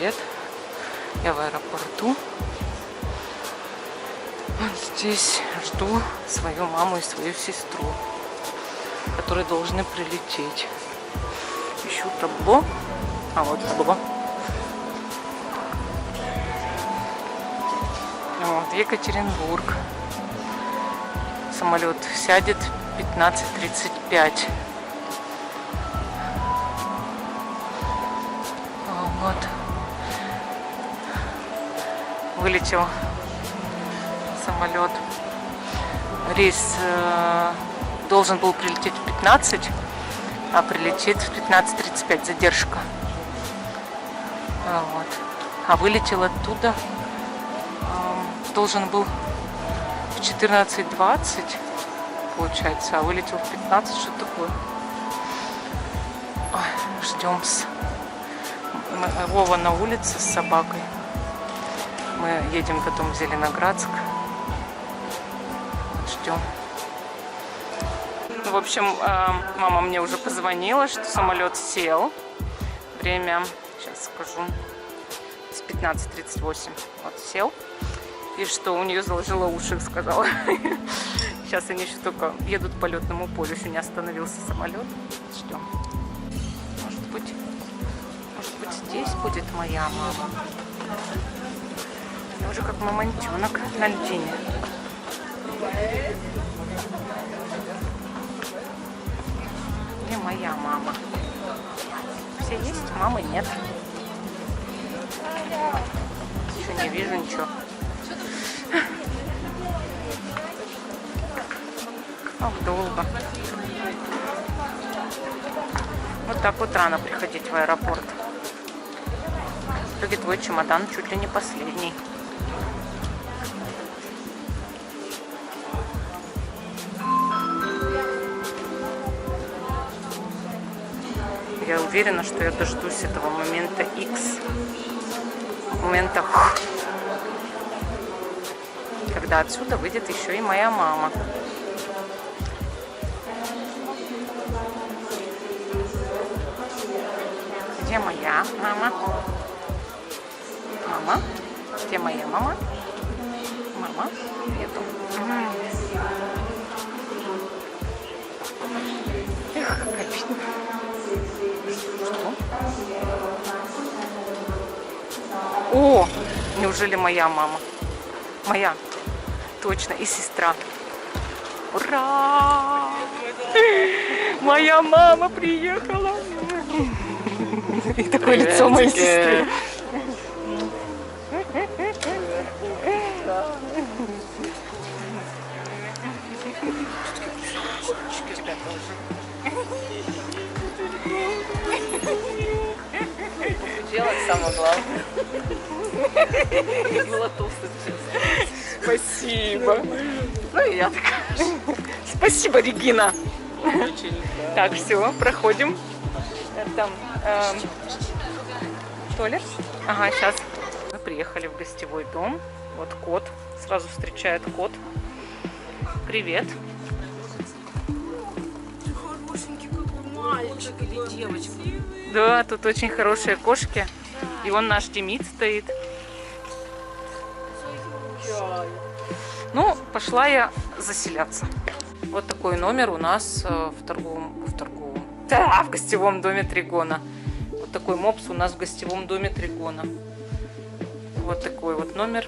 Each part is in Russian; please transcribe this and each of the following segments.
привет! Я в аэропорту. Вот здесь жду свою маму и свою сестру, которые должны прилететь. Ищу табло. А вот табло. Вот, Екатеринбург. Самолет сядет 15:35. Вот. Вылетел самолет. Рейс должен был прилететь в 15, а прилетит в 15:35. Задержка. Вот. А вылетел оттуда. Должен был в 14:20, получается, а вылетел в 15. Что такое? Ждем-с. Вова на улице с собакой. Мы едем потом в Зеленоградск. Ждем. В общем, мама мне уже позвонила, что самолет сел. Время, сейчас скажу, с 15:38. Вот сел. И что у нее заложило уши, сказала. Сейчас они еще только едут по летному полю, еще не остановился самолет. Ждем. Может быть, здесь будет моя мама. Я уже как мамонтенок на льдине. Где моя мама? Все есть, мамы нет. Еще не вижу ничего. Ох, долго. Вот так вот рано приходить в аэропорт. В итоге твой чемодан чуть ли не последний. Я уверена, что я дождусь этого момента X. Момента Х. Когда отсюда выйдет еще и моя мама. Где моя мама? Мама? Где моя мама? Мама? Нету. Эх, как обидно. Что? О! Неужели моя мама? Моя. Точно. И сестра. Ура! Моя мама приехала. И такое лицо моей сестры. Делать самое главное. Была толстая, честно. Спасибо. Ну и я такая. Спасибо, Регина. Очень. Так, все, проходим. Там туалет? Ага, сейчас. Мы приехали в гостевой дом. Вот кот. Сразу встречает кот. Привет. Хорошенький какой мальчик или девочка. Да, тут очень хорошие кошки. И вон наш Демид стоит. Ну, пошла я заселяться. Вот такой номер у нас в гостевом доме Тригона. Вот такой мопс у нас в гостевом доме Тригона. Вот такой вот номер.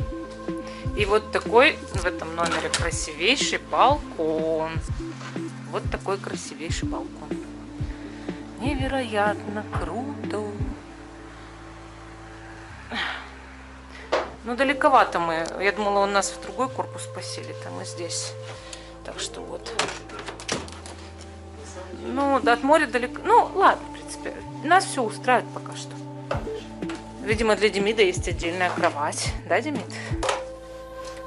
И вот такой в этом номере красивейший балкон. Вот такой красивейший балкон. Невероятно круто. Ну, далековато мы. Я думала, он нас в другой корпус поселит, а мы здесь. Так что вот. Ну, от моря далеко. Ну, ладно, в принципе. Нас все устраивает пока что. Видимо, для Демида есть отдельная кровать. Да, Демид?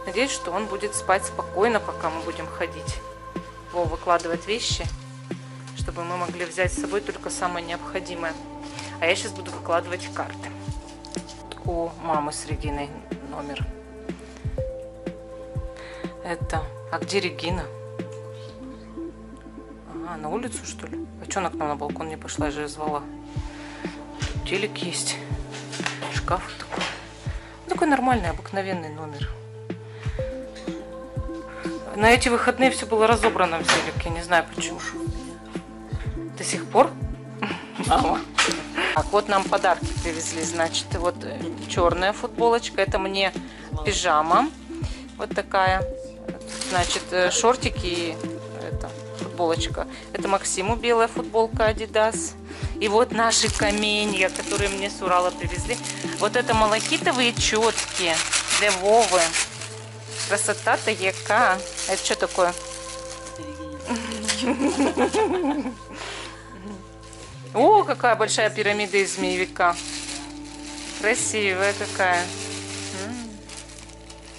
Надеюсь, что он будет спать спокойно, пока мы будем ходить. Выкладывать вещи, чтобы мы могли взять с собой только самое необходимое. А я сейчас буду выкладывать карты. У мамы с Региной номер. Это... А где Регина? Ага, на улицу, что ли? А что она к нам на балкон не пошла? Я же звала. Тут телек есть. Шкаф такой. Такой нормальный, обыкновенный номер. На эти выходные все было разобрано в Зелик. Я не знаю почему. До сих пор? Мама. Так, вот нам подарки привезли. Значит, вот черная футболочка. Это мне пижама. Вот такая. Значит, шортики и это, футболочка. Это Максиму белая футболка Adidas. И вот наши каменья, которые мне с Урала привезли. Вот это малахитовые четки для Вовы. Красота-то яка. Это что такое? О, какая большая пирамида из змеевика. Красивая какая.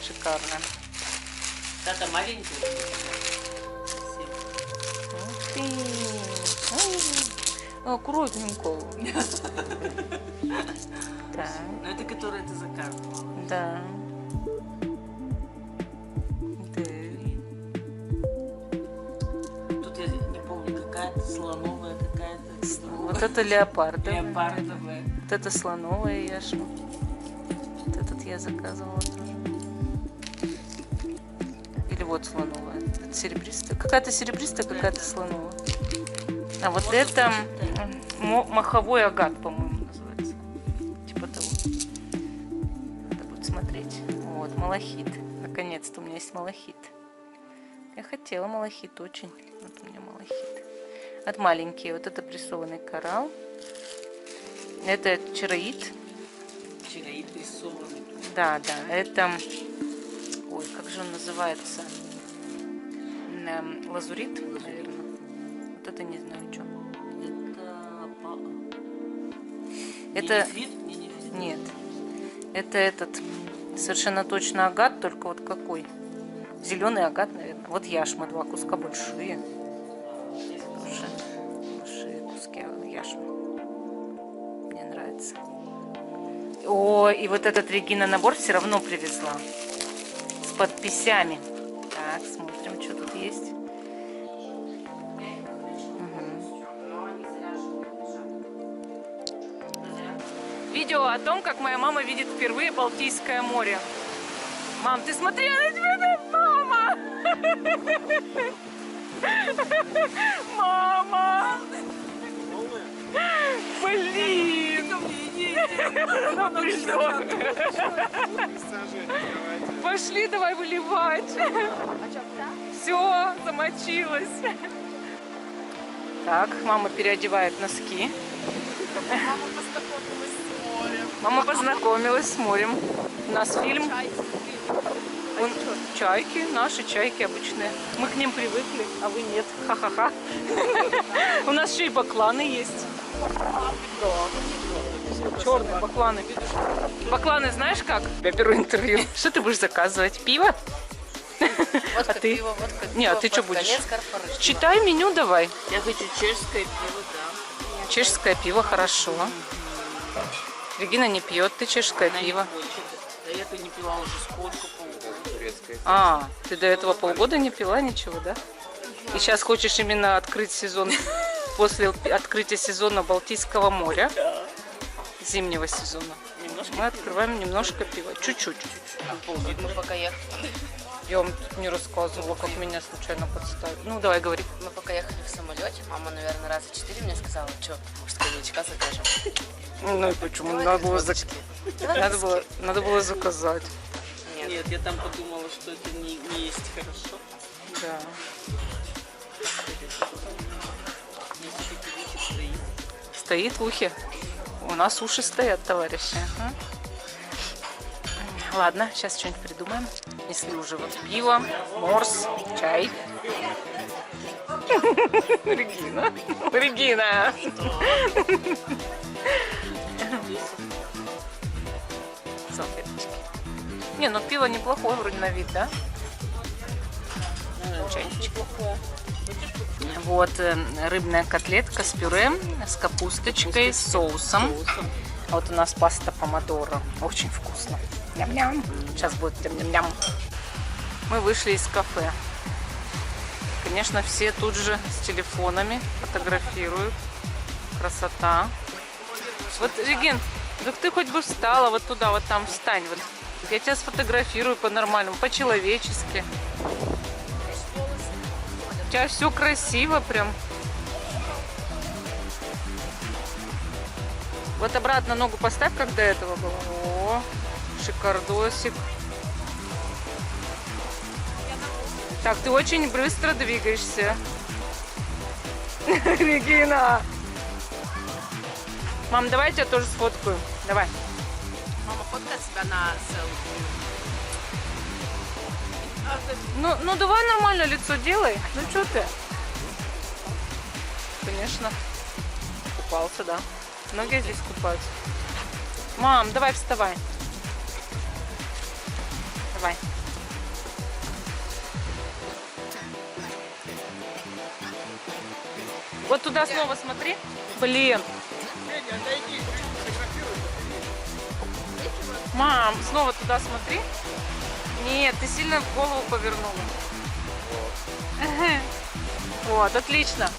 Шикарная. Это маленький. Ух ты. Аккуратненько. Так. Ну это которая ты заказывала. Да. Тут я не помню, какая-то слоновая, какая-то. Вот это леопардовая. Леопардовая. Вот это слоновая яшма. Вот этот я заказывала тоже. Или вот слоновая. Это серебристая. Какая-то серебристая, какая-то слоновая. А вот это маховой агат, по-моему, называется. Типа того. Надо будет смотреть. Вот, малахит. Наконец-то у меня есть малахит. Я хотела малахит очень. Вот у меня малахит. От маленькие. Вот это прессованный коралл. Это чароид. Чароид рисованный. Да, да. Это... Ой, как же он называется? Лазурит, наверное. Вот это не знаю, что. Это... Нет. Это этот... Совершенно точно агат, только вот какой? Зеленый агат, наверное. Вот яшма, 2 куска большие. Большие куски яшмы. Мне нравится. О, и вот этот Регина набор все равно привезла. С подписями. Так, смотрим, что тут есть. Видео о том, как моя мама видит впервые Балтийское море. Мам, ты смотри, она тебя... Мама! Мама! Блин! Ну, что? Пошли, давай выливать. Все, замочилась. Так, мама переодевает носки. Мама познакомилась с морем. У нас фильм. Чайки, наши чайки обычные. Мы к ним привыкли, а вы нет. Ха-ха-ха. У нас еще и бакланы есть. Черные бакланы. Бакланы знаешь как? Я беру интервью. Что ты будешь заказывать? Пиво? А ты? Не, а ты что будешь? Читай меню давай. Я хочу чешское пиво, да. Чешское пиво, хорошо. Регина не пьет, ты чешское пиво. Да я-то не пила уже сколько, полгода. А, ты до этого полгода не пила ничего, да? И сейчас хочешь именно открыть сезон, после открытия сезона Балтийского моря, зимнего сезона. Мы открываем немножко пива, чуть-чуть. Мы пока ехали. Я вам тут не рассказывала, как меня случайно подставили. Ну, давай, говори. Мы пока ехали в самолете, мама, наверное, раза 4 мне сказала, что, может, коньячка закажем. Ну и почему? Надо было заказать. Нет, я там подумала, что это не есть хорошо. Да. Стоит в ухе. У нас уши стоят, товарищи. Ладно, сейчас что-нибудь придумаем. Если уже вот пиво, морс, чай. Регина. Регина. Салфеточки. Не, ну пиво неплохое вроде на вид, да? Чайничек. Вот рыбная котлетка с пюре, с капусточкой, с соусом. Вот у нас паста помодоро. Очень вкусно. Ням-ням. Сейчас будет ням-ням. Мы вышли из кафе. Конечно, все тут же с телефонами фотографируют. Красота. Вот, Регин, Так ты хоть бы встала вот туда, вот там встань. Вот. Я тебя сфотографирую по-нормальному, по-человечески. У тебя все красиво прям. Вот обратно ногу поставь, как до этого было. О, шикардосик. Так, ты очень быстро двигаешься. Регина. Мам, давай я тебя тоже сфоткаю. Давай. Мама фоткает себя на селфи. Ну давай нормально лицо делай. Ну что ты? Конечно. Купался, да. Многие здесь купаются. Мам, давай вставай. Давай. Вот туда снова смотри. Блин. Мам, снова туда смотри. Нет, ты сильно голову повернула. Вот, отлично.